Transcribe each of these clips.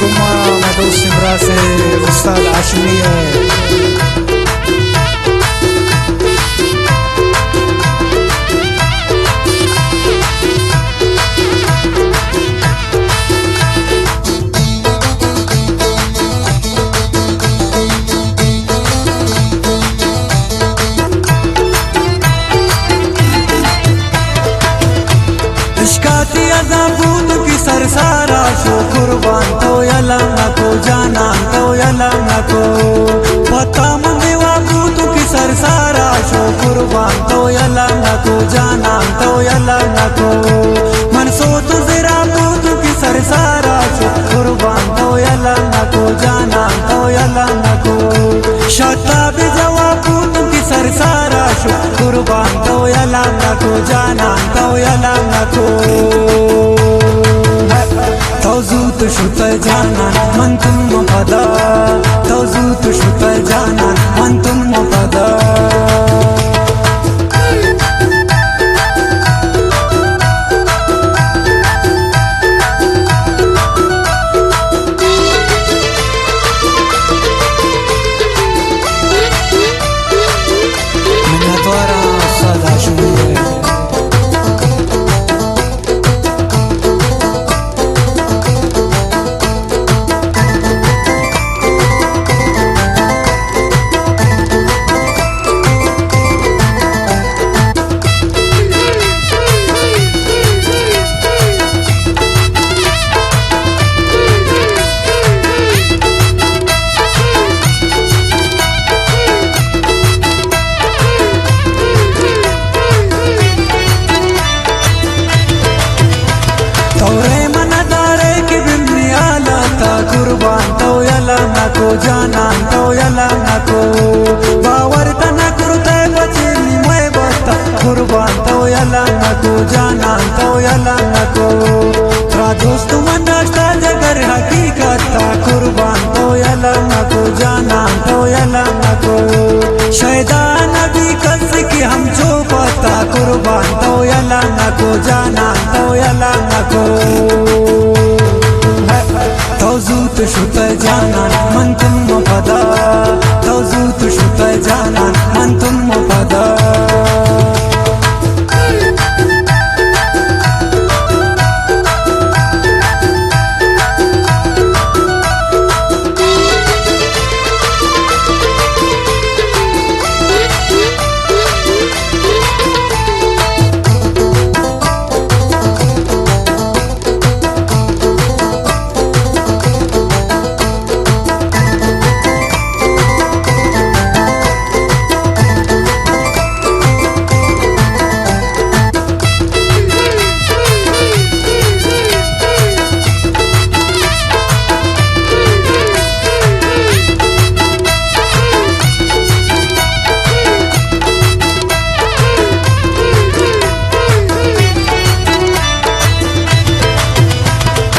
गुम्मा महदूद सिमरा से उस्ताद आशमी है। इश्काती अज़ाबूत की सरसारा शो कुर्बान तो यलंगा को जाना तो यलंगा को पता मंदे वाबूत की सरसारा शो कुर्बान तो यलंगा को जाना तो यलंगा को मनसो तो जरा बूत की सरसारा शो कुर्बान तो यलंगा को जाना तो यलंगा को शताब जवाबूत की सरसारा शो कुर्बान तो यलंगा को जाना तो यलंगा को तौजूत शुत जाना मन तुम मुफदा तौजूत शुत जाना मन तुम मुफदा कुर्बान तो यलंगा को जाना तो यलंगा को बावर तना कुर्ते बचनी मैं बता कुर्बान तो यलंगा को जाना तो यलंगा को रा दोस्त मनता जगर हकीकत कुर्बान तो यलंगा को जाना तो यलंगा को शैतान नबी कस की हम जो पता कुर्बान तो यलंगा को जाना तो यलंगा को तौजूत शुत जाना मन तुम मुफदा तौजूत शुत जाना मन तुम मुफदा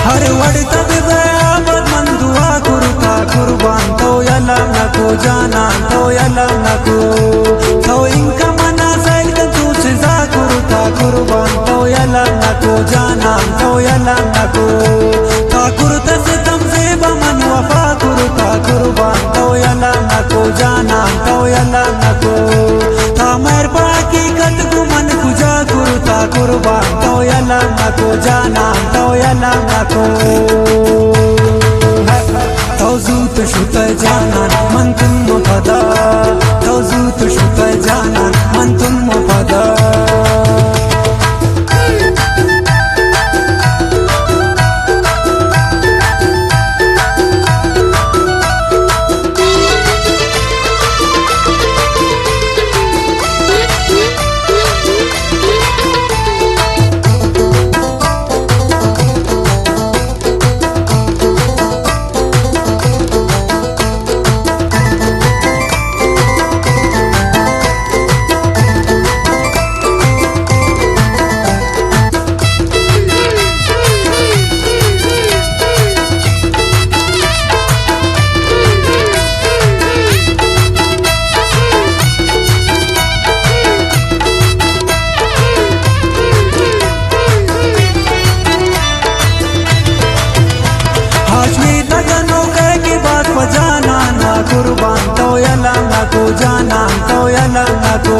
हर वड़ता बिबयाबद मन दुआ कुर्ता कुर्बान तो यलंगा को जाना तो यलंगा को तो इनका मना सैल तू सिजा कुर्ता कुर्बान तो यलंगा को जाना तो यलंगा को ता कुर्ता से तम से बमन वफा कुर्ता कुर्बान तो यलंगा को जाना तो यलंगा को ता मेर बाकी कत गुमन कुजा कुर्ता कुर्बान तो यलंगा को जाना तो यलंगा को तौजूत शुत जाना मन तुम मुफदा तौजूत शुत जाना मन तुम मुफदा नको जानान तो यलम नको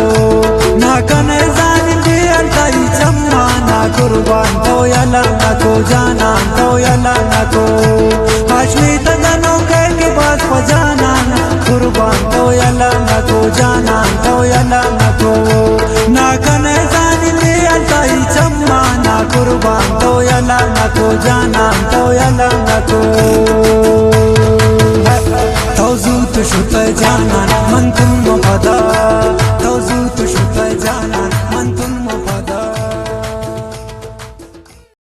ना कने जानी दियल ताई चम्मा ना कुर्बान तो यलम नको जानान तो यलम नको हाशमी तगनो के बात पजानान कुर्बान तो यलम नको जानान तो यलम नको ना कने जानी दियल ताई चम्मा ना कुर्बान तो यलम नको जानान तो यलम नको तो जूत शुत जानान मन